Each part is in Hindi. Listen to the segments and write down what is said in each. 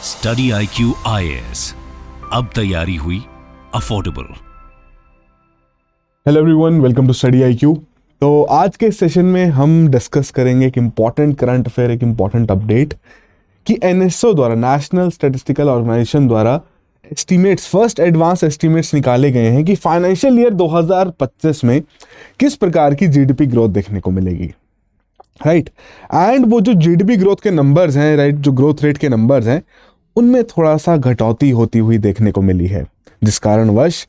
स्टडी IQ IAS, अब तैयारी हुई affordable. Hello everyone, welcome to study IQ। तो आज के सेशन में हम डिस्कस करेंगे एक इम्पॉर्टेंट करंट अफेयर, एक इम्पॉर्टेंट अपडेट कि NSO द्वारा, नेशनल स्टैटिस्टिकल ऑर्गेनाइजेशन द्वारा एस्टीमेट्स, फर्स्ट एडवांस एस्टीमेट्स निकाले गए हैं कि फाइनेंशियल ईयर 2025 में किस प्रकार की जीडीपी ग्रोथ देखने को मिलेगी, राइट। एंड वो जो जीडीपी ग्रोथ के नंबर्स हैं, राइट, जो ग्रोथ रेट के नंबर्स हैं, उनमें थोड़ा सा घटौती होती हुई देखने को मिली है, जिस कारणवश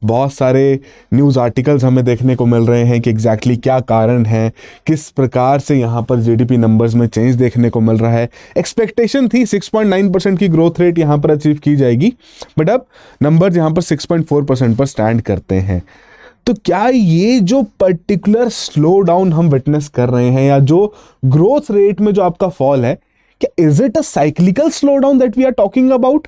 बहुत सारे न्यूज़ आर्टिकल्स हमें देखने को मिल रहे हैं कि एग्जैक्टली क्या कारण है, किस प्रकार से यहाँ पर जीडीपी नंबर्स में चेंज देखने को मिल रहा है। एक्सपेक्टेशन थी 6.9% की ग्रोथ रेट यहाँ पर अचीव की जाएगी, बट अब नंबर्स यहाँ पर 6.4% पर स्टैंड करते हैं। तो क्या ये जो पर्टिकुलर स्लो डाउन हम विटनेस कर रहे हैं, या जो ग्रोथ रेट में जो आपका फॉल है, क्या is it a cyclical slow down that we are talking about?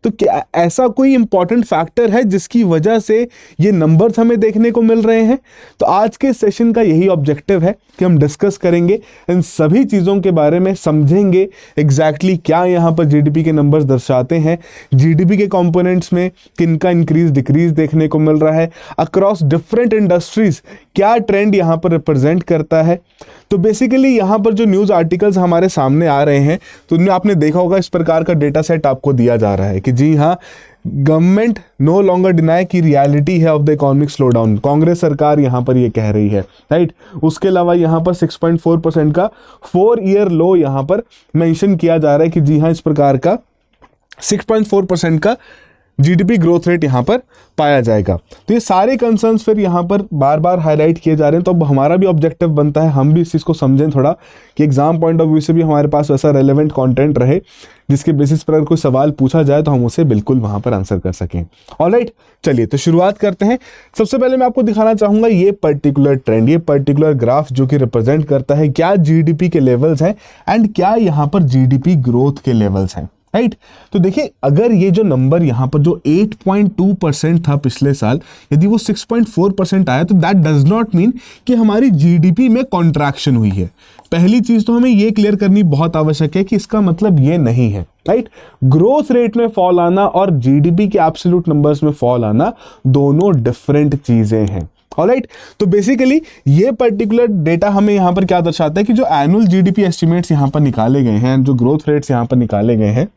तो क्या ऐसा कोई इंपॉर्टेंट फैक्टर है जिसकी वजह से ये नंबर्स हमें देखने को मिल रहे हैं? तो आज के सेशन का यही ऑब्जेक्टिव है कि हम डिस्कस करेंगे इन सभी चीज़ों के बारे में, समझेंगे एग्जैक्टली क्या यहाँ पर जीडीपी के नंबर्स दर्शाते हैं, जीडीपी के कंपोनेंट्स में किनका इंक्रीज डिक्रीज देखने को मिल रहा है, अक्रॉस डिफरेंट इंडस्ट्रीज क्या ट्रेंड यहाँ पर रिप्रेजेंट करता है। तो बेसिकली यहाँ पर जो न्यूज़ आर्टिकल्स हमारे सामने आ रहे हैं, तो उनमें आपने देखा होगा इस प्रकार का डेटा सेट आपको दिया जा रहा है कि जी हाँ, गवर्नमेंट नो लॉन्गर डिनाई की रियलिटी है of the economic slow down. Congress सरकार यहाँ पर ये कह रही है, राइट। उसके अलावा यहाँ पर 6.4% का 4 ईयर लो यहाँ पर मेंशन किया जा रहा है कि जी हाँ, इस प्रकार का 6.4% का जीडीपी ग्रोथ रेट यहाँ पर पाया जाएगा। तो ये सारे कंसर्न्स फिर यहाँ पर बार बार हाईलाइट किए जा रहे हैं। तो अब हमारा भी ऑब्जेक्टिव बनता है हम भी इस चीज़ को समझें थोड़ा, कि एग्जाम पॉइंट ऑफ व्यू से भी हमारे पास वैसा रेलेवेंट कंटेंट रहे जिसके बेसिस पर अगर कोई सवाल पूछा जाए तो हम उसे बिल्कुल वहाँ पर आंसर कर सकें। ऑलराइट, चलिए तो शुरुआत करते हैं। सबसे पहले मैं आपको दिखाना चाहूँगा ये पर्टिकुलर ट्रेंड, ये पर्टिकुलर ग्राफ जो कि रिप्रेजेंट करता है क्या जीडीपी के लेवल्स हैं एंड क्या यहाँ पर जीडीपी ग्रोथ के लेवल्स हैं, राइट। तो देखिए, अगर ये जो नंबर यहाँ पर जो 8.2% था पिछले साल, यदि वो 6.4% आया, तो दैट डज नॉट मीन कि हमारी जीडीपी में कॉन्ट्रैक्शन हुई है। पहली चीज तो हमें ये क्लियर करनी बहुत आवश्यक है कि इसका मतलब ये नहीं है, राइट। ग्रोथ रेट में फॉल आना और जीडीपी के एब्सोल्यूट नंबर्स में फॉल आना दोनों डिफरेंट चीजें हैं। ऑलराइट, तो बेसिकली ये पर्टिकुलर डेटा हमें यहाँ पर क्या दर्शाता है कि जो एनुअल जीडीपी एस्टिमेट्स यहाँ पर निकाले गए हैं, जो ग्रोथ रेट्स यहाँ पर निकाले गए हैं,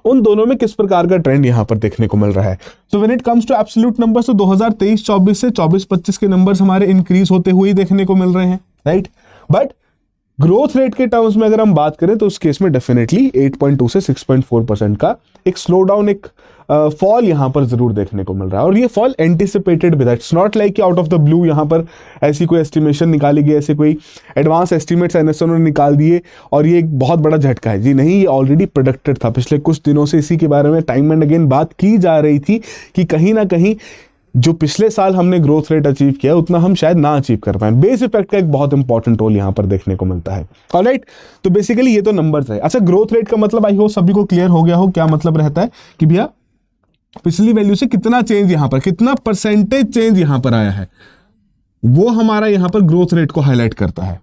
उन दोनों में किस प्रकार का ट्रेंड यहां पर देखने को मिल रहा है। So when it comes to absolute numbers, तो 2023-24 से 24-25 के नंबर्स हमारे इंक्रीज होते हुए देखने को मिल रहे हैं, राइट। बट ग्रोथ रेट के टर्म्स में अगर हम बात करें तो उस केस में डेफिनेटली 8.2 से 6.4% का एक स्लो डाउन, एक फॉल यहां पर जरूर देखने को मिल रहा है। और ये फॉल एंटिसिपेटेड भी था, इट्स नॉट लाइक कि आउट ऑफ द ब्लू यहां पर ऐसी कोई एस्टिमेशन निकाली गई, ऐसे कोई एडवांस एस्टिमेट्स एनएसओ ने निकाल दिए और ये एक बहुत बड़ा झटका है। जी नहीं, ये ऑलरेडी प्रोडक्टेड था। पिछले कुछ दिनों से इसी के बारे में टाइम एंड अगेन बात की जा रही थी कि कहीं ना कहीं जो पिछले साल हमने ग्रोथ रेट अचीव किया उतना हम शायद ना अचीव कर पाए। बेस इफेक्ट का एक बहुत इंपॉर्टेंट रोल यहां पर देखने को मिलता है। ऑलराइट, तो बेसिकली ये तो नंबर्स है। अच्छा, ग्रोथ रेट का मतलब आई होप सभी को क्लियर हो गया हो। क्या मतलब रहता है कि भैया पिछली वैल्यू से कितना चेंज यहां पर, कितना परसेंटेज चेंज यहां पर आया है, वो हमारा यहां पर ग्रोथ रेट को हाईलाइट करता है।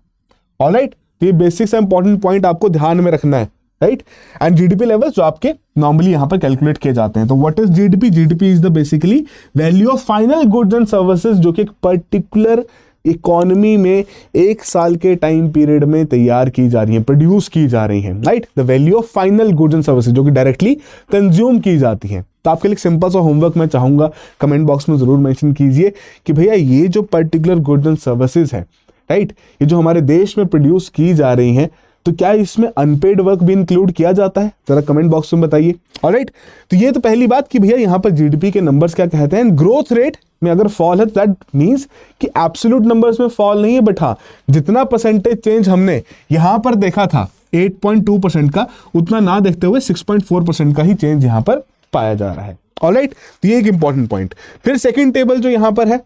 ऑलराइट, तो ये बेसिक से इंपॉर्टेंट पॉइंट आपको ध्यान में रखना है, राइट। एंड जीडीपी लेवल्स जो आपके नॉर्मली यहां पर कैलकुलेट किए जाते हैं। तो what is GDP? GDP is the basically value of final goods and services जो कि एक पर्टिकुलर इकोनॉमी में एक साल के टाइम पीरियड में तैयार की जा रही है, प्रोड्यूस की जा रही है, right. The value of final goods and services जो कि डायरेक्टली कंज्यूम की जाती है। तो आपके लिए सिंपल सा होमवर्क मैं चाहूंगा, कमेंट बॉक्स में जरूर मेंशन कीजिए कि भैया ये जो पर्टिकुलर गुड्स एंड सर्विसेज है, राइट, ये जो हमारे देश में प्रोड्यूस की जा रही हैं, तो क्या इसमें अनपेड वर्क भी इंक्लूड किया जाता है? जरा कमेंट बॉक्स में बताइए। ऑलराइट, तो ये तो पहली बात कि भैया यहाँ पर जीडीपी के नंबर्स क्या कहते हैं। ग्रोथ रेट में अगर फॉल है दैट मींस कि एब्सोल्यूट नंबर्स में फॉल नहीं है, बट हाँ, जितना परसेंटेज चेंज हमने यहाँ पर देखा था 8.2% का, उतना ना देखते हुए 6.4% का ही चेंज यहाँ पर पाया जा रहा है। ऑलराइट, तो ये एक इंपॉर्टेंट पॉइंट। फिर सेकेंड टेबल जो यहाँ पर है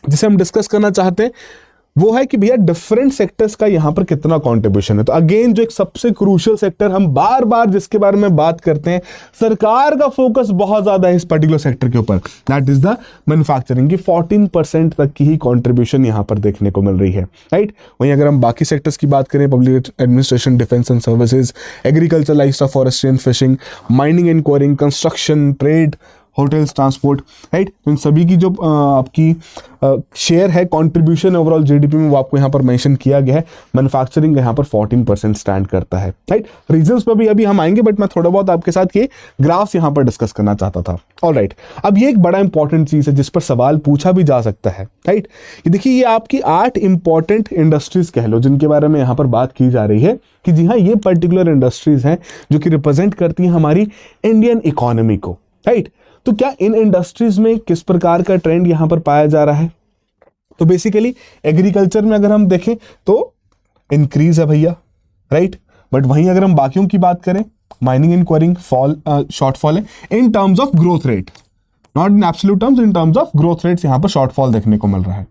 जिसे हम डिस्कस करना चाहते हैं, वो है कि भैया डिफरेंट सेक्टर्स का यहां पर कितना कंट्रीब्यूशन है। तो अगेन जो एक सबसे क्रूशियल सेक्टर हम बार बार जिसके बारे में बात करते हैं, सरकार का फोकस बहुत ज्यादा है इस पर्टिकुलर सेक्टर के ऊपर, दैट इज द मैन्युफैक्चरिंग की 14% तक की ही कंट्रीब्यूशन यहां पर देखने को मिल रही है, राइट। वहीं अगर हम बाकी सेक्टर्स की बात करें, public administration, defence and services, agriculture, livestock, forestry and fishing, mining and quarrying, construction, trade, hotels, transport, right, तो इन सभी की जो आपकी शेयर है कंट्रीब्यूशन ओवरऑल जीडीपी में, वो आपको यहाँ पर मेंशन किया गया है। मैन्युफैक्चरिंग यहाँ पर 14% स्टैंड करता है, राइट। रीजंस पर भी अभी हम आएंगे, बट मैं थोड़ा बहुत आपके साथ ये ग्राफ्स यहाँ पर डिस्कस करना चाहता था। ऑलराइट, अब ये एक बड़ा इंपॉर्टेंट चीज है जिस पर सवाल पूछा भी जा सकता है, राइट। ये देखिए, ये आपकी 8 इंपॉर्टेंट इंडस्ट्रीज कह लो जिनके बारे में यहाँ पर बात की जा रही है कि जी हाँ, ये पर्टिकुलर इंडस्ट्रीज हैं जो कि रिप्रेजेंट करती हैं हमारी इंडियन इकोनॉमी को, राइट। तो क्या इन इंडस्ट्रीज में किस प्रकार का ट्रेंड यहां पर पाया जा रहा है? तो बेसिकली एग्रीकल्चर में अगर हम देखें तो इंक्रीज है भैया, राइट। बट वहीं अगर हम बाकियों की बात करें, माइनिंग एंड क्वारिंग शॉर्टफॉल है in terms of growth rate, not in absolute terms, in terms of growth rates यहां पर शॉर्टफॉल देखने को मिल रहा है,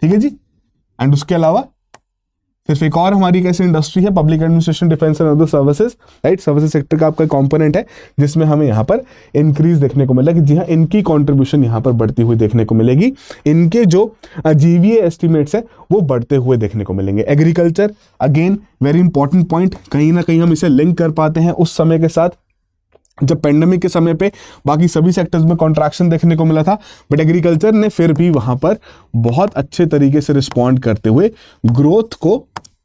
ठीक है जी। एंड उसके अलावा सिर्फ एक और हमारी कैसी इंडस्ट्री है, public administration, defence and other services, right. Services sector का आपका कंपोनेंट है जिसमें हमें यहाँ पर इंक्रीज देखने को मिला कि जी हाँ, इनकी कंट्रीब्यूशन यहाँ पर बढ़ती हुई देखने को मिलेगी, इनके जो जीवीए एस्टिमेट्स है वो बढ़ते हुए देखने को मिलेंगे। Agriculture again very important point, कहीं ना कहीं हम इसे लिंक कर पाते हैं उस समय के साथ जब पेंडेमिक के समय पे बाकी सभी सेक्टर्स में कॉन्ट्रैक्शन देखने को मिला था, बट एग्रीकल्चर ने फिर भी वहां पर बहुत अच्छे तरीके से रिस्पॉन्ड करते हुए ग्रोथ को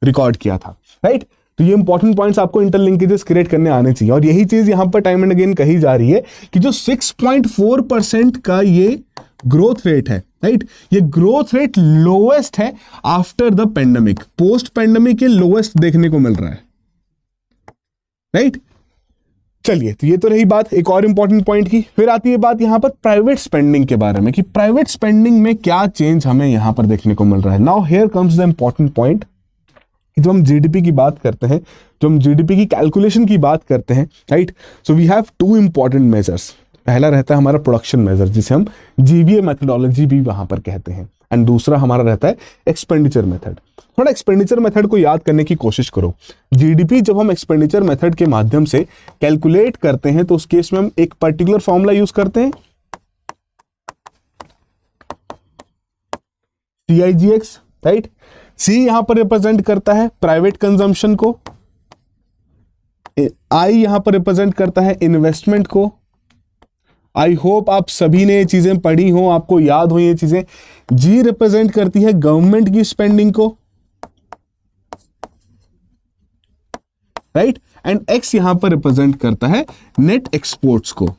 रिकॉर्ड किया था, राइट। तो ये इंपॉर्टेंट पॉइंट्स आपको इंटरलिंकेजेस क्रिएट करने आने चाहिए, और यही चीज यहां पर टाइम एंड अगेन कही जा रही है कि जो 6.4% का ये ग्रोथ रेट है, राइट, ये ग्रोथ रेट लोएस्ट है after the pandemic, post pandemic ये लोएस्ट देखने को मिल रहा है, राइट। चलिए, तो ये तो रही बात एक और इंपॉर्टेंट पॉइंट की। फिर आती है बात यहां पर प्राइवेट स्पेंडिंग के बारे में कि प्राइवेट स्पेंडिंग में क्या चेंज हमें यहां पर देखने को मिल रहा है। Now here comes the important point कि जब हम जीडीपी की बात करते हैं, जो हम जीडीपी की कैलकुलेशन की बात करते हैं, right, so we have 2 important measures. पहला रहता है हमारा प्रोडक्शन मेजर जिसे हम जीवीए मेथोडोलॉजी भी वहां पर कहते हैं, एंड दूसरा हमारा रहता है एक्सपेंडिचर मेथड। थोड़ा एक्सपेंडिचर मेथड को याद करने की कोशिश करो। जीडीपी जब हम एक्सपेंडिचर मेथड के माध्यम से कैलकुलेट करते हैं तो उस केस में हम एक पर्टिकुलर फॉर्मूला यूज करते हैं, CIGX, राइट। सी यहां पर रिप्रेजेंट करता है प्राइवेट कंजम्पशन को, आई यहां पर रिप्रेजेंट करता है इन्वेस्टमेंट को। आई होप आप सभी ने ये चीजें पढ़ी हो, आपको याद हो ये चीजें। जी रिप्रेजेंट करती है गवर्नमेंट की स्पेंडिंग को, राइट, एंड एक्स यहां पर रिप्रेजेंट करता है नेट एक्सपोर्ट्स को।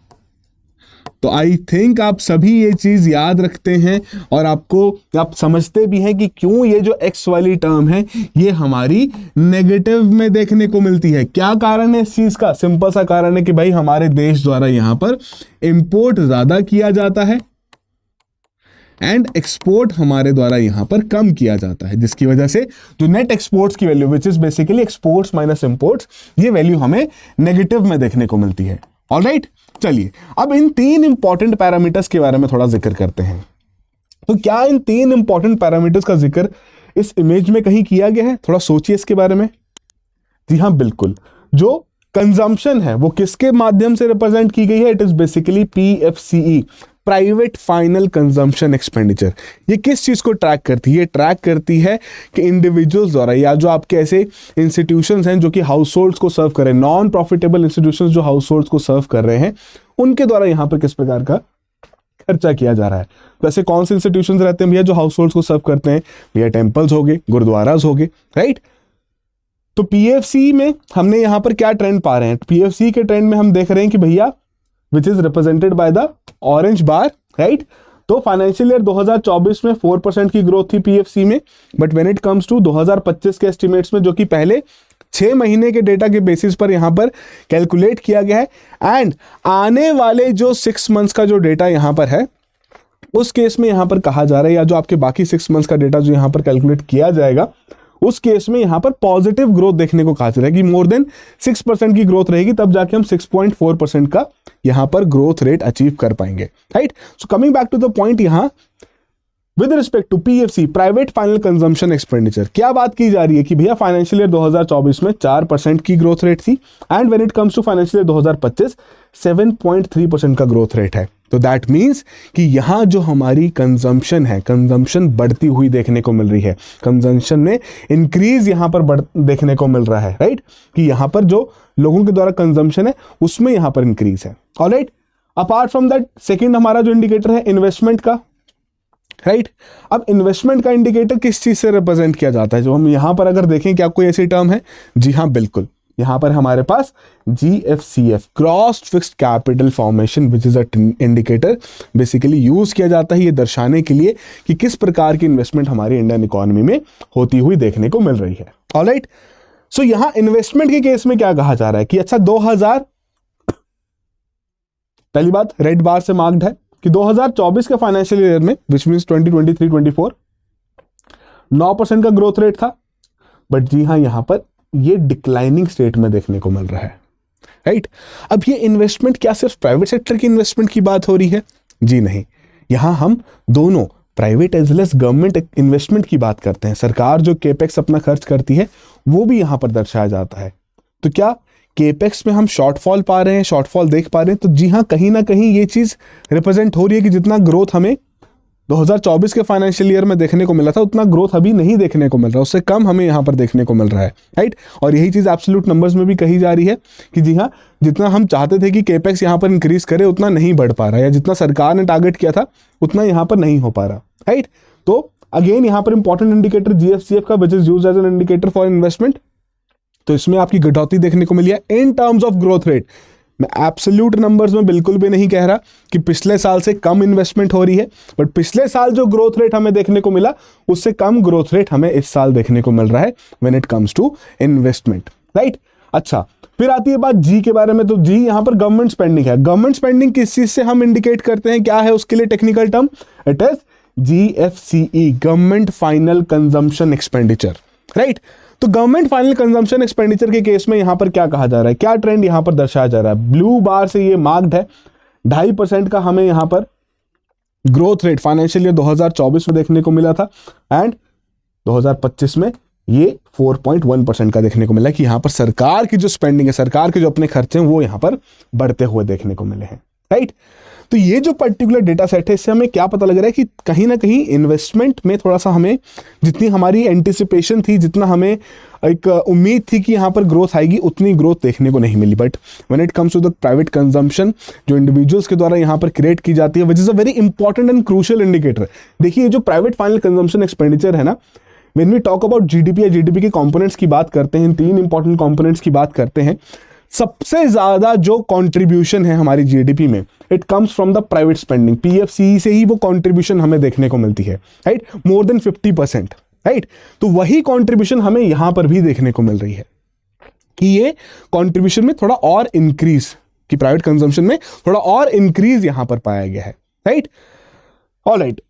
तो आई थिंक आप सभी ये चीज याद रखते हैं और आप समझते भी हैं कि क्यों ये जो एक्स वाली टर्म है ये हमारी नेगेटिव में देखने को मिलती है। क्या कारण है इस चीज का? सिंपल सा कारण है कि भाई हमारे देश द्वारा यहां पर इंपोर्ट ज्यादा किया जाता है एंड एक्सपोर्ट हमारे द्वारा यहां पर कम किया जाता है, जिसकी वजह से जो नेट एक्सपोर्ट्स की value which is basically exports minus imports, ये वैल्यू हमें नेगेटिव में देखने को मिलती है। ऑलराइट, चलिए अब इन 3 इंपॉर्टेंट पैरामीटर्स के बारे में थोड़ा जिक्र करते हैं। तो क्या इन 3 इंपॉर्टेंट पैरामीटर्स का जिक्र इस इमेज में कहीं किया गया है? थोड़ा सोचिए इसके बारे में। जी हाँ, बिल्कुल। जो कंजम्पशन है वो किसके माध्यम से रिप्रेजेंट की गई है? It is basically PFCE, private final consumption expenditure. ये किस चीज को ट्रैक करती है? ये ट्रैक करती है कि इंडिविजुअल्स द्वारा या जो आपके ऐसे इंस्टीट्यूशंस हैं जो कि हाउस होल्ड्स को सर्व कर रहे हैं, नॉन प्रॉफिटेबल इंस्टीट्यूशंस जो हाउस होल्ड्स को सर्व कर रहे हैं, उनके द्वारा यहां पर किस प्रकार का खर्चा किया जा रहा है। तो ऐसे कौन से इंस्टीट्यूशंस रहते हैं भैया जो हाउस होल्ड्स को सर्व करते हैं? भैया टेम्पल्स हो गए, गुरुद्वारास हो गए, राइट। तो PFC में हमने यहां पर क्या ट्रेंड पा रहे हैं? PFC के ट्रेंड में हम देख रहे हैं कि भैया which is represented by the orange bar, right? तो फाइनेंशियल ईयर 2024 में 4% की ग्रोथ थी PFC में, but when it comes to 2025 के एस्टिमेट्स में, जो कि पहले 6 महीने के डेटा के बेसिस पर यहां पर कैलकुलेट किया गया है, एंड आने वाले जो 6 मंथ्स का जो डेटा यहां पर है उस केस में यहां पर कहा जा रहा है, या जो आपके बाकी 6 मंथ्स का डेटा जो यहां पर कैलकुलेट किया जाएगा उस केस में यहां पर पॉजिटिव ग्रोथ देखने को कहा जा रहा है कि मोर देन 6% की ग्रोथ रहेगी, तब जाके हम 6.4% का यहां पर ग्रोथ रेट अचीव कर पाएंगे, right. So coming back to the point, यहां with respect to PFC, private final consumption expenditure, क्या बात की जा रही है कि भैया फाइनेंशियल ईयर 2024 में 4% की ग्रोथ रेट थी and when it comes to financial year 2025 7.3% का ग्रोथ रेट है। तो दैट मीन्स कि यहाँ जो हमारी कंजम्पशन है, कंजम्पशन बढ़ती हुई देखने को मिल रही है, कंजम्पशन में इंक्रीज यहाँ पर देखने को मिल रहा है, राइट, कि यहाँ पर जो लोगों के द्वारा कंजम्पशन है उसमें यहाँ पर इंक्रीज है। Alright, apart from that second हमारा जो इंडिकेटर है इन्वेस्टमेंट का, राइट। अब इन्वेस्टमेंट का इंडिकेटर किस चीज से रिप्रेजेंट किया जाता है, जो हम यहां पर अगर देखें क्या कोई ऐसी टर्म है, जी हाँ बिल्कुल, यहां पर हमारे पास GFCF, gross fixed capital formation, which is a indicator, basically use किया जाता है ये दर्शाने के लिए कि किस प्रकार की इन्वेस्टमेंट हमारी इंडियन इकोनॉमी में होती हुई देखने को मिल रही है। ऑलराइट, सो यहां इन्वेस्टमेंट के केस में क्या कहा जा रहा है कि अच्छा 2000, पहली बात रेड बार से मार्क्ड है कि 2024 के फाइनेंशियल ईयर में, विच मीन्स 2023-24, 9% का ग्रोथ रेट था, बट जी हाँ यहां पर ये डिक्लाइनिंग स्टेट में देखने को मिल रहा है, राइट। अब ये इन्वेस्टमेंट क्या सिर्फ प्राइवेट सेक्टर की इन्वेस्टमेंट की बात हो रही है, जी नहीं, यहां हम दोनों private as well as government investment की बात करते हैं। सरकार जो केपेक्स अपना खर्च करती है वो भी यहां पर दर्शाया जाता है। तो क्या केपेक्स में हम शॉर्टफॉल पा रहे हैं, शॉर्टफॉल देख पा रहे हैं? तो जी हाँ, कहीं ना कहीं ये चीज रिप्रेजेंट हो रही है कि जितना ग्रोथ हमें 2024 के फाइनेंशियल ईयर में देखने को मिला था उतना ग्रोथ अभी नहीं देखने को मिल रहा, उससे कम हमें यहाँ पर देखने को मिल रहा है, राइट। और यही चीज एब्सोल्यूट नंबर्स में भी कही जा रही है कि जी हाँ, जितना हम चाहते थे कि केपेक्स यहाँ पर इंक्रीज करे उतना नहीं बढ़ पा रहा, या जितना सरकार ने टारगेट किया था उतना यहाँ पर नहीं हो पा रहा, राइट। तो अगेन यहाँ पर इंपॉर्टेंट इंडिकेटर GFCF का, which is used as an indicator for investment, तो इसमें आपकी घटौती देखने को मिली है in terms of growth rate. मैं एब्सोल्यूट नंबर्स में बिल्कुल भी नहीं कह रहा कि पिछले साल से कम इन्वेस्टमेंट हो रही है, बट पिछले साल जो ग्रोथ रेट हमें देखने को मिला उससे कम ग्रोथ रेट हमें इस साल देखने को मिल रहा है when it comes to investment, right. अच्छा, फिर आती है बात जी के बारे में। तो जी यहां पर गवर्नमेंट स्पेंडिंग है। गवर्नमेंट स्पेंडिंग किस चीज से हम इंडिकेट करते हैं, क्या है उसके लिए technical term? It is GFCE, government final consumption expenditure, right. तो गवर्नमेंट फाइनल कंजम्पशन एक्सपेंडिचर के केस में यहां पर क्या कहा जा रहा है, क्या ट्रेंड यहां पर दर्शाया जा रहा है? ब्लू बार से ये मार्क्ड है, 2.5% का हमें यहां पर ग्रोथ रेट फाइनेंशियल ईयर 2024 में देखने को मिला था एंड 2025 में ये 4.1% का देखने को मिला कि यहां पर सरकार की जो स्पेंडिंग है, सरकार के जो अपने खर्चे हैं वो यहां पर बढ़ते हुए देखने को मिले हैं, राइट। तो ये जो पर्टिकुलर डेटा सेट है इससे हमें क्या पता लग रहा है कि कहीं ना कहीं इन्वेस्टमेंट में थोड़ा सा हमें, जितनी हमारी एंटिसिपेशन थी, जितना हमें एक उम्मीद थी कि यहाँ पर ग्रोथ आएगी, उतनी ग्रोथ देखने को नहीं मिली। But when it comes to the private consumption जो इंडिविजुअल्स के द्वारा यहाँ पर क्रिएट की जाती है, which is a very important and crucial indicator. देखिए जो प्राइवेट फाइनल कंजम्पशन एक्सपेंडिचर है ना, when we talk about GDP या GDP के कंपोनेंट्स की बात करते हैं, 3 इंपॉर्टेंट कंपोनेंट्स की बात करते हैं, सबसे ज्यादा जो कंट्रीब्यूशन है हमारी GDP में, it comes from the private spending. PFCE से ही वो कंट्रीब्यूशन हमें देखने को मिलती है, राइट, मोर देन 50%, राइट। तो वही कंट्रीब्यूशन हमें यहां पर भी देखने को मिल रही है कि ये कंट्रीब्यूशन में थोड़ा और इंक्रीज, कि प्राइवेट कंजम्पशन में थोड़ा और इंक्रीज यहां पर पाया गया है, राइट। ऑलराइट,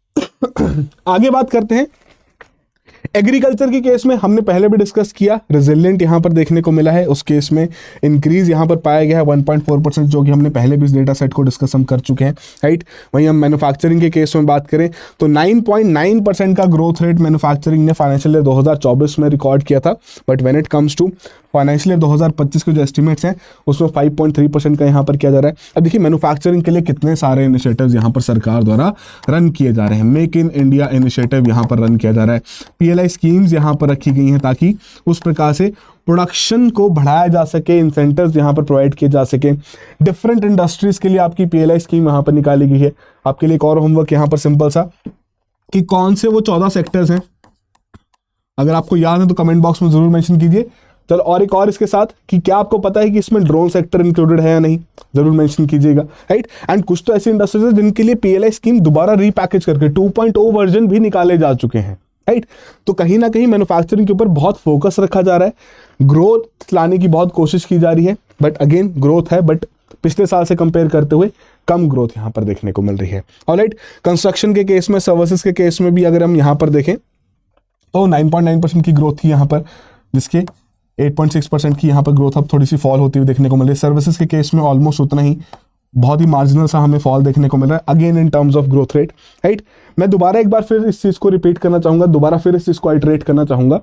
आगे बात करते हैं। एग्रीकल्चर के केस में हमने पहले भी डिस्कस किया, रेजिलिएंट यहां पर देखने को मिला है, उस केस में इंक्रीज यहां पर पाया गया है 1.4%, जो कि हमने पहले भी इस डेटा सेट को डिस्कस हम कर चुके हैं, राइट। वहीं हम मैन्युफैक्चरिंग के केस में बात करें तो 9.9% का ग्रोथ रेट मैन्युफैक्चरिंग ने फाइनेंशियल ईयर 2024 में रिकॉर्ड किया था, but when it comes to financial year 2025 के जो एस्टिमेट्स हैं उसमें 5.3% का यहाँ पर किया जा रहा है। अब देखिए मैन्युफैक्चरिंग के लिए कितने सारे इनिशिएटिव्स यहाँ पर सरकार द्वारा रन किए जा रहे हैं। मेक इन इंडिया इनिशिएटिव यहाँ पर रन किया जा रहा है, PLI स्कीम्स यहाँ पर रखी गई हैं ताकि उस प्रकार से प्रोडक्शन को बढ़ाया जा सके, इंसेंटिव्स यहाँ पर प्रोवाइड किए जा सके। डिफरेंट इंडस्ट्रीज के लिए आपकी PLI स्कीम यहाँ पर निकाली गई है। आपके लिए एक और होमवर्क यहाँ पर सिंपल सा, कि कौन से वो 14 सेक्टर्स हैं, अगर आपको याद है तो कमेंट बॉक्स में जरूर मेंशन कीजिए। चलो और एक और इसके साथ, कि क्या आपको पता है कि इसमें ड्रोन सेक्टर इंक्लूडेड है या नहीं, जरूर मेंशन कीजिएगा, राइट। एंड कुछ तो ऐसी इंडस्ट्रीज है जिनके लिए PLI स्कीम दोबारा रीपैकेज करके 2.0 वर्जन भी निकाले जा चुके हैं, राइट। तो कहीं ना कहीं मैन्युफैक्चरिंग के ऊपर बहुत फोकस रखा जा रहा है, ग्रोथ लाने की बहुत कोशिश की जा रही है, बट अगेन ग्रोथ है, बट पिछले साल से कंपेयर करते हुए कम ग्रोथ यहाँ पर देखने को मिल रही है। ऑलराइट, कंस्ट्रक्शन के केस में, सर्विसेज के केस में भी अगर हम यहाँ पर देखें तो 9.9% की ग्रोथ थी यहाँ पर, जिसके 8.6% की यहाँ पर ग्रोथ अब थोड़ी सी फॉल होती हुई देखने को मिल रही है। सर्विसेज के केस में ऑलमोस्ट उतना ही बहुत ही मार्जिनल सा हमें फॉल देखने को मिल रहा है again in terms of growth rate, right. मैं दोबारा एक बार फिर इस चीज को रिपीट करना चाहूंगा, दोबारा फिर इस चीज को आइटरेट करना चाहूंगा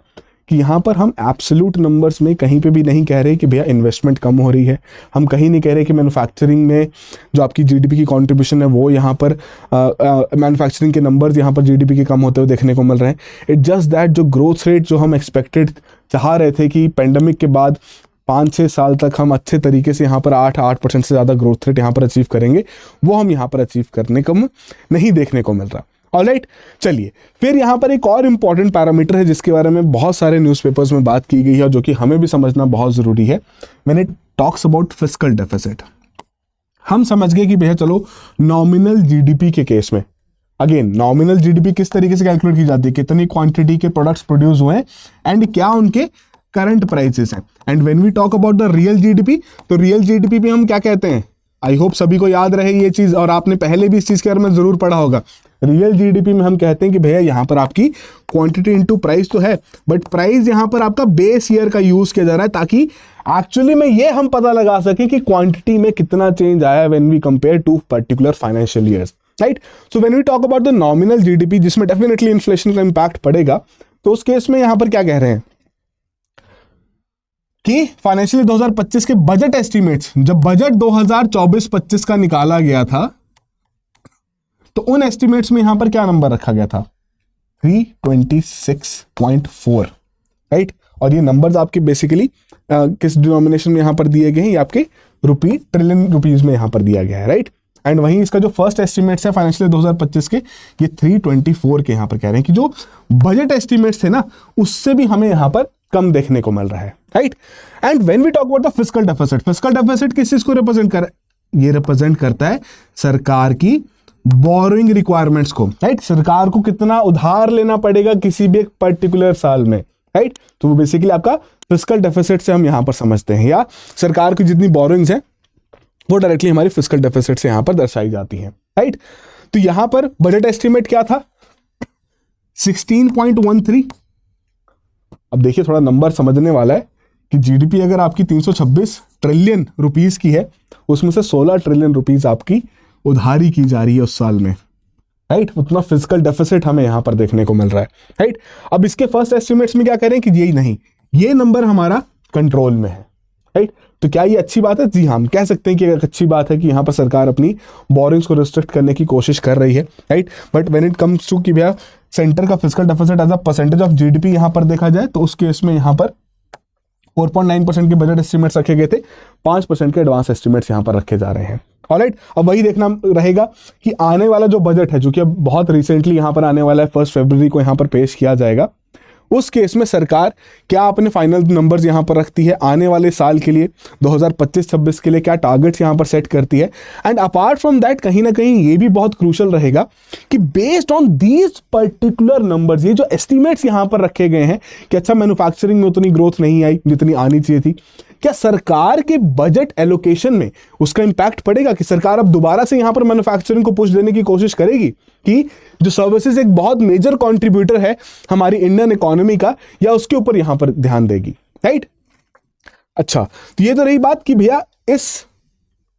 कि यहाँ पर हम एब्सोल्यूट नंबर्स में कहीं पे भी नहीं कह रहे कि भैया इन्वेस्टमेंट कम हो रही है, हम कहीं नहीं कह रहे कि मैन्युफैक्चरिंग में जो आपकी जीडीपी की कंट्रीब्यूशन है वो यहाँ पर मैन्युफैक्चरिंग के नंबर्स यहाँ पर जीडीपी के कम होते हुए देखने को मिल रहे हैं। इट जस्ट दैट जो ग्रोथ रेट जो हम एक्सपेक्टेड चाह रहे थे कि पेंडेमिक के बाद 5-6 साल तक हम अच्छे तरीके से यहाँ पर 8% से ज़्यादा ग्रोथ रेट यहाँ पर अचीव करेंगे, वो हम यहाँ पर अचीव करने को नहीं देखने को मिल रहा। ऑलराइट, चलिए फिर यहाँ पर एक और इम्पॉर्टेंट पैरामीटर है जिसके बारे में बहुत सारे न्यूज़पेपर्स में बात की गई है और जो कि हमें भी समझना बहुत ज़रूरी है। When it talks about fiscal deficit, हम समझ गए कि भैया चलो नॉमिनल जीडीपी के केस में, अगेन नॉमिनल जीडीपी किस तरीके से कैलकुलेट की जाती है, कितनी क्वांटिटी के प्रोडक्ट्स प्रोड्यूस हुए हैं एंड क्या उनके करंट प्राइसेस हैं। And when we talk about the real GDP, तो रियल जीडीपी पे हम क्या कहते हैं, आई होप सभी को याद रहे ये चीज और आपने पहले भी इस चीज के बारे में जरूर पढ़ा होगा। रियल जीडीपी में हम कहते हैं कि भैया यहाँ पर आपकी क्वांटिटी इनटू प्राइस तो है, बट प्राइस यहाँ पर आपका बेस ईयर का यूज किया जा रहा है ताकि एक्चुअली में ये हम पता लगा सके कि क्वांटिटी में कितना चेंज आया when we compare to particular financial years, right. So when we talk about the nominal GDP जिसमें डेफिनेटली इन्फ्लेशन का इंपैक्ट पड़ेगा, तो उस केस में यहां पर क्या कह रहे हैं कि फाइनेंशियल 2025 के बजट एस्टिमेट्स, जब बजट 2024-25 का निकाला गया था तो उन एस्टिमेट्स में यहां पर क्या नंबर रखा गया था, 326.4, राइट। और ये नंबर्स आपके बेसिकली किस डिनोमिनेशन में यहां पर दिए गए हैं, ये आपके ट्रिलियन रुपीज में यहां पर दिया गया है, राइट। एंड वहीं इसका जो फर्स्ट एस्टिमेट्स है फाइनेंशियल 2025 के, ये 324 के यहां पर कह रहे हैं कि जो बजट एस्टिमेट्स थे ना उससे भी हमें यहां पर कम देखने को मिल रहा है, right. And when we talk about the fiscal deficit, fiscal deficit किस चीज को रिप्रेजेंट कर, ये रिप्रेजेंट करता है सरकार की बोरोइंग रिक्वायरमेंट्स को, राइट। सरकार को कितना उधार लेना पड़ेगा किसी भी एक पर्टिकुलर साल में, राइट। तो वो बेसिकली आपका फिस्कल डेफिसिट से हम यहां पर समझते हैं, या सरकार की जितनी बोरोइंग्स हैं वो डायरेक्टली हमारी फिस्कल डेफिसिट से यहां पर दर्शाई जाती हैं, राइट। तो यहां पर बजट एस्टिमेट क्या था, 16.13। अब देखिए थोड़ा नंबर समझने वाला है कि जीडीपी अगर आपकी 326 ट्रिलियन रुपीस की है, उसमें से 16 ट्रिलियन रुपीस आपकी उधारी की जा रही है उस साल में, राइट। उतना फिजिकल डेफिसिट हमें यहां पर देखने को मिल रहा है, राइट। अब इसके फर्स्ट एस्टिमेट्स में क्या कह रहे हैं कि यही नहीं, ये नंबर हमारा कंट्रोल में है, राइट। तो क्या ये अच्छी बात है? जी हाँ, हम कह सकते हैं कि एक अच्छी बात है कि यहाँ पर सरकार अपनी बोरिंग्स को रिस्ट्रिक्ट करने की कोशिश कर रही है, right. But when it comes to कि भैया सेंटर का physical deficit as a percentage of GDP यहाँ पर देखा जाए तो उस केस में यहाँ पर 4.9% के बजट एस्टिमेट्स रखे गए थे, 5% के एडवांस एस्टिमेट्स यहाँ पर रखे जा रहे हैं, ऑलराइट। अब वही देखना रहेगा कि आने वाला जो बजट है जो कि अब बहुत रिसेंटली यहाँ पर आने वाला है, 1 फरवरी को यहाँ पर पेश किया जाएगा, उस केस में सरकार क्या अपने फाइनल नंबर्स यहां पर रखती है आने वाले साल के लिए, 2025-26 के लिए क्या टारगेट्स यहां पर सेट करती है। एंड अपार्ट फ्रॉम दैट कहीं ना कहीं ये भी बहुत क्रूशल रहेगा कि based on these particular numbers, ये जो एस्टिमेट्स यहां पर रखे गए हैं कि अच्छा मैन्युफैक्चरिंग में उतनी ग्रोथ नहीं आई जितनी आनी चाहिए थी, क्या सरकार के बजट एलोकेशन में उसका इंपैक्ट पड़ेगा कि सरकार अब दोबारा से यहां पर मैन्युफैक्चरिंग को पुश देने की कोशिश करेगी कि जो सर्विसेज एक बहुत मेजर कंट्रीब्यूटर है हमारी इंडियन इकोनॉमी का, या उसके ऊपर यहां पर ध्यान देगी, राइट। अच्छा, तो ये तो रही बात कि भैया इस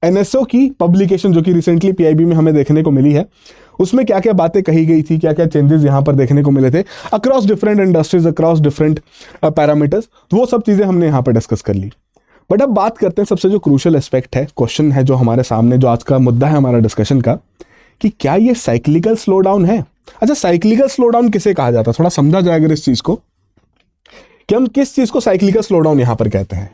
एनएसओ की पब्लिकेशन जो कि रिसेंटली पीआईबी में हमें देखने को मिली है, उसमें क्या क्या बातें कही गई थी, क्या क्या चेंजेस यहां पर देखने को मिले थे across different industries, across different parameters, तो वो सब चीजें हमने यहां पर डिस्कस कर ली। बट अब बात करते हैं सबसे जो क्रूशियल एस्पेक्ट है, क्वेश्चन है जो हमारे सामने, जो आज का मुद्दा है हमारा डिस्कशन का, कि क्या ये साइक्लिकल स्लो डाउन है। अच्छा, साइक्लिकल स्लो डाउन किसे कहा जाता है, थोड़ा समझा जाए अगर इस चीज को, कि हम किस चीज को साइक्लिकल स्लो डाउन यहां पर कहते हैं।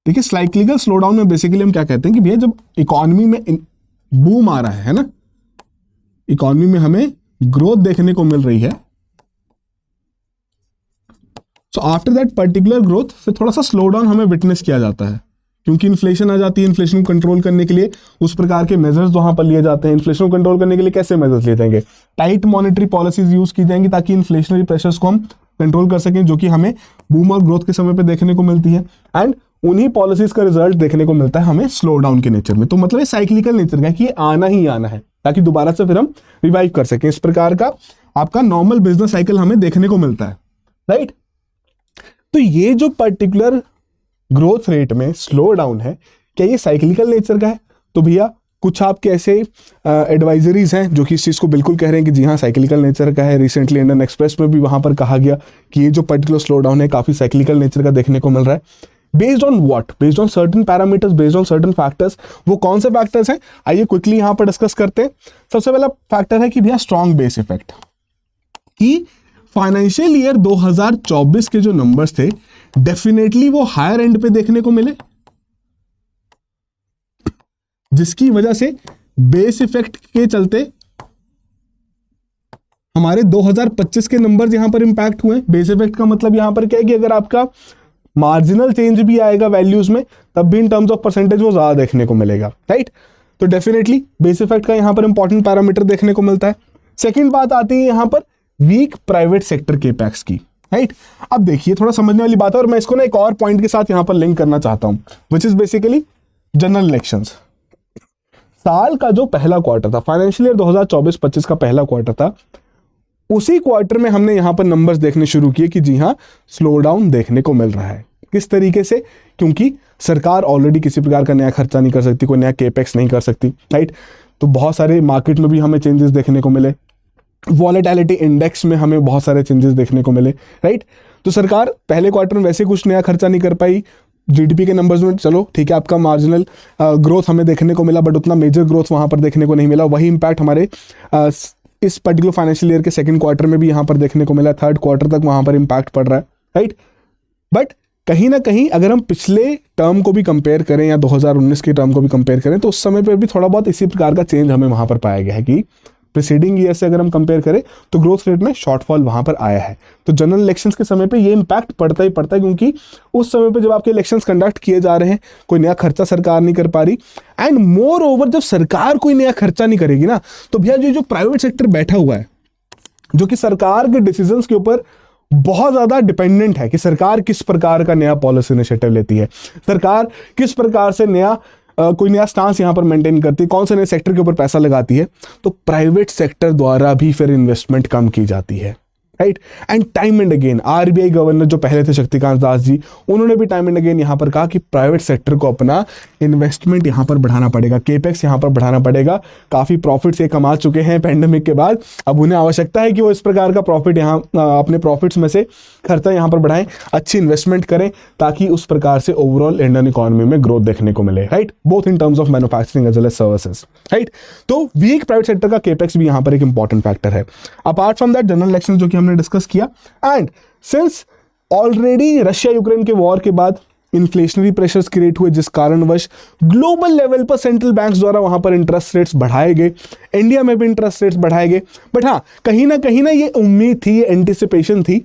देखिए, साइक्लिकल स्लो डाउन में बेसिकली हम क्या कहते हैं कि भैया जब इकोनॉमी में बूम आ रहा है ना, इकोनॉमी में हमें ग्रोथ देखने को मिल रही है, so after that particular growth फिर थोड़ा सा स्लो डाउन हमें विटनेस किया जाता है, क्योंकि इन्फ्लेशन आ जाती है। इन्फ्लेशन को कंट्रोल करने के लिए उस प्रकार के मेजर्स वहां पर लिए जाते हैं। इन्फ्लेशन को कंट्रोल करने के लिए कैसे मेजर्स लिए जाएंगे, टाइट मॉनेटरी पॉलिसीज यूज की जाएंगी ताकि इन्फ्लेशनरी प्रेशर्स को हम कंट्रोल कर सकें, जो कि हमें बूम और ग्रोथ के समय पे देखने को मिलती है। एंड उन्हीं पॉलिसीज का रिजल्ट देखने को मिलता है हमें स्लो डाउन के नेचर में। तो मतलब ये साइक्लिकल नेचर का है कि ये आना ही आना है ताकि दोबारा से फिर हम रिवाइव कर सकें। इस प्रकार का आपका नॉर्मल बिजनेस साइकिल हमें देखने को मिलता है, राइट। तो ये जो पर्टिकुलर ग्रोथ रेट में स्लो डाउन है, क्या ये साइक्लिकल नेचर का है? तो भैया कुछ आपके ऐसे एडवाइजरीज हैं जो कि इस चीज़ को बिल्कुल कह रहे हैं कि जी हाँ साइक्लिकल नेचर का है। रिसेंटली इंडियन एक्सप्रेस में भी वहाँ पर कहा गया कि ये जो पर्टिकुलर स्लो डाउन है काफ़ी साइक्लिकल नेचर का देखने को मिल रहा है। Based on what? Based on certain parameters, based on certain factors. वो कौन से फैक्टर्स हैं, आइए क्विकली यहाँ पर डिस्कस करते हैं। सबसे पहला फैक्टर है कि भैया स्ट्रॉन्ग बेस इफेक्ट, कि फाइनेंशियल ईयर 2024 के जो नंबर्स थे डेफिनेटली वो हायर एंड पे देखने को मिले, जिसकी वजह से बेस इफेक्ट के चलते हमारे 2025 के नंबर्स यहां पर इंपैक्ट हुए। बेस इफेक्ट का मतलब यहां पर क्या है कि अगर आपका मार्जिनल चेंज भी आएगा वैल्यूज में, तब भी इन टर्म्स ऑफ परसेंटेज वो ज्यादा देखने को मिलेगा, राइट। तो डेफिनेटली बेस इफेक्ट का यहां पर इंपॉर्टेंट पैरामीटर देखने को मिलता है। सेकेंड बात आती है यहां पर वीक प्राइवेट सेक्टर केपेक्स की, राइट। अब देखिए थोड़ा समझने वाली बात है और मैं इसको ना एक और पॉइंट के साथ यहां पर लिंक करना चाहता हूं, which is basically general elections. साल का जो पहला क्वार्टर था, फाइनेंशियल ईयर 2024-25 का पहला क्वार्टर था, उसी क्वार्टर में हमने यहां पर नंबर्स देखने शुरू किए कि जी हां स्लो डाउन देखने को मिल रहा है। किस तरीके से? क्योंकि सरकार ऑलरेडी किसी प्रकार का नया खर्चा नहीं कर सकती, कोई नया केपेक्स नहीं कर सकती, राइट। तो बहुत सारे मार्केट में भी हमें चेंजेस देखने को मिले, वॉलेटिलिटी इंडेक्स में हमें बहुत सारे चेंजेस देखने को मिले, राइट। तो सरकार पहले क्वार्टर में वैसे कुछ नया खर्चा नहीं कर पाई। जीडीपी के नंबर्स में चलो ठीक है, आपका मार्जिनल ग्रोथ हमें देखने को मिला, बट उतना मेजर ग्रोथ वहां पर देखने को नहीं मिला। वही इंपैक्ट हमारे इस पर्टिकुलर फाइनेंशियल ईयर के सेकंड क्वार्टर में भी यहां पर देखने को मिला, थर्ड क्वार्टर तक वहां पर इंपैक्ट पड़ रहा है, राइट। बट कहीं ना कहीं अगर हम पिछले टर्म को भी कंपेयर करें या 2019 के टर्म को भी कंपेयर करें, तो उस समय पर भी थोड़ा बहुत इसी प्रकार का चेंज हमें वहां पर पाया गया है कि प्रीसीडिंग ईयर से अगर हम कंपेयर करें तो ग्रोथ रेट में शॉर्टफॉल वहां पर आया है। तो जनरल इलेक्शंस के समय पे ये इंपैक्ट पड़ता ही पड़ता है, क्योंकि उस समय पे जब आपके इलेक्शंस कंडक्ट किए जा रहे हैं, कोई नया खर्चा सरकार नहीं कर पा रही, एंड मोर ओवर जब सरकार कोई नया खर्चा नहीं करेगी ना, तो भैया जो प्राइवेट सेक्टर बैठा हुआ है, जो कि सरकार के डिसीजंस के ऊपर बहुत ज्यादा डिपेंडेंट है कि सरकार किस प्रकार का नया पॉलिसी इनिशिएटिव लेती है, सरकार किस प्रकार से कोई नया स्टांस यहां पर मेंटेन करती है, कौन से नए सेक्टर के ऊपर पैसा लगाती है, तो प्राइवेट सेक्टर द्वारा भी फिर इन्वेस्टमेंट कम की जाती है, right. And time and again RBI governor जो पहले थे शक्तिकांत दास जी, उन्होंने भी टाइम एंड अगेन यहां पर कहा कि प्राइवेट सेक्टर को अपना इन्वेस्टमेंट यहां पर बढ़ाना पड़ेगा, केपेक्स यहां पर बढ़ाना पड़ेगा। काफी प्रॉफिट्स ये कमा चुके हैं पैंडेमिक के बाद, अब उन्हें आवश्यकता है कि वो इस प्रकार का प्रॉफिट यहां अपने प्रॉफिट्स में से खर्चा यहां पर बढ़ाएं, अच्छी इन्वेस्टमेंट करें, ताकि उस प्रकार से ओवरऑल इंडियन इकोनॉमी में ग्रोथ देखने को मिले, right, both in terms of manufacturing as well as services, right. तो वीक प्राइवेट सेक्टर का केपेक्स भी यहां पर एक इंपॉर्टेंट फैक्टर है। Apart from that general election जो कि हमने डिस्कस किया, and since already Russia Ukraine के वॉर के बाद इन्फ्लेशनरी प्रेशर्स क्रिएट हुए, जिस कारणवश ग्लोबल लेवल पर सेंट्रल बैंक्स द्वारा वहां पर इंटरेस्ट रेट्स बढ़ाए गए, इंडिया में भी इंटरेस्ट रेट्स बढ़ाए गए। बट हाँ, कहीं ना ये उम्मीद थी, ये एंटिसिपेशन थी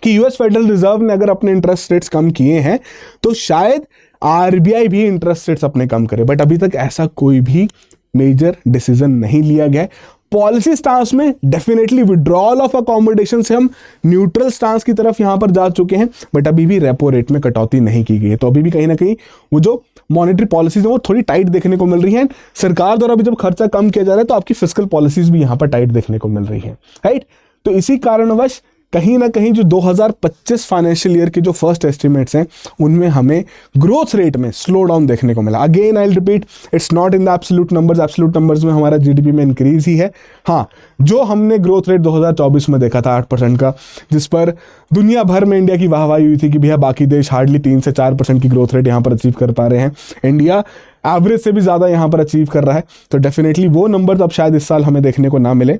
कि यूएस फेडरल रिजर्व ने अगर अपने इंटरेस्ट रेट्स कम किए हैं तो शायद आरबीआई भी इंटरेस्ट रेट्स अपने कम करे। बट अभी तक ऐसा कोई भी मेजर डिसीजन नहीं लिया गया। पॉलिसी स्टांस में डेफिनेटली विड्रॉल ऑफ अकोमोडेशन से हम न्यूट्रल स्टांस की तरफ यहां पर जा चुके हैं, बट अभी भी रेपो रेट में कटौती नहीं की गई है। तो अभी भी कहीं ना कहीं वो जो मॉनेटरी पॉलिसीज है वो थोड़ी टाइट देखने को मिल रही है। सरकार द्वारा भी जब खर्चा कम किया जा रहा है तो आपकी फिस्कल पॉलिसीज भी यहां पर टाइट देखने को मिल रही है, राइट। तो इसी कारणवश कहीं ना कहीं जो 2025 फाइनेंशियल ईयर के जो फर्स्ट एस्टिमेट्स हैं उनमें हमें ग्रोथ रेट में स्लो डाउन देखने को मिला। Again I will repeat, it's not in the absolute numbers, absolute numbers में हमारा जीडीपी में इंक्रीज ही है। हाँ, जो हमने ग्रोथ रेट 2024 में देखा था 8% का, जिस पर दुनिया भर में इंडिया की वाहवाही हुई थी कि भैया बाकी देश हार्डली 3 से 4% की ग्रोथ रेट यहाँ पर अचीव कर पा रहे हैं, इंडिया एवरेज से भी ज़्यादा यहाँ पर अचीव कर रहा है। तो डेफिनेटली वो नंबर अब शायद इस साल हमें देखने को ना मिले।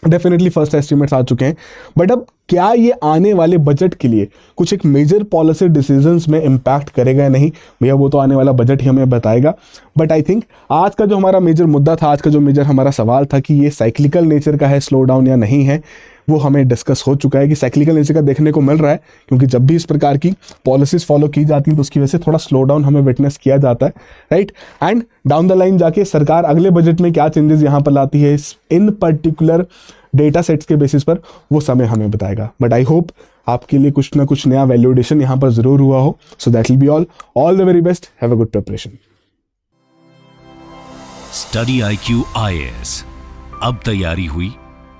डेफिनेटली फर्स्ट एस्टिमेट्स आ चुके हैं, बट अब क्या ये आने वाले बजट के लिए कुछ एक मेजर पॉलिसी डिसीजंस में इम्पैक्ट करेगा या नहीं, भैया वो तो आने वाला बजट ही हमें बताएगा। बट आई थिंक आज का जो हमारा मेजर मुद्दा था, आज का जो मेजर हमारा सवाल था कि ये साइक्लिकल नेचर का है स्लो डाउन या नहीं है, वो हमें डिस्कस हो चुका है कि साइक्लिकल नेचर का देखने को मिल रहा है, क्योंकि जब भी इस प्रकार की पॉलिसीज फॉलो की जाती है तो उसकी वजह से थोड़ा स्लो डाउन हमें विटनेस किया जाता है, right. And down the line जाके सरकार अगले बजट में क्या चेंजेस यहाँ पर लाती है इन पर्टिकुलर डेटा सेट्स के बेसिस पर, वो समय हमें बताएगा। बट आई होप आपके लिए कुछ ना कुछ नया वैल्यूएशन यहाँ पर जरूर हुआ हो। So that will be all the very best, have a good preparation. Study IQ IAS, अब तैयारी हुई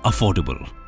अफोर्डेबल।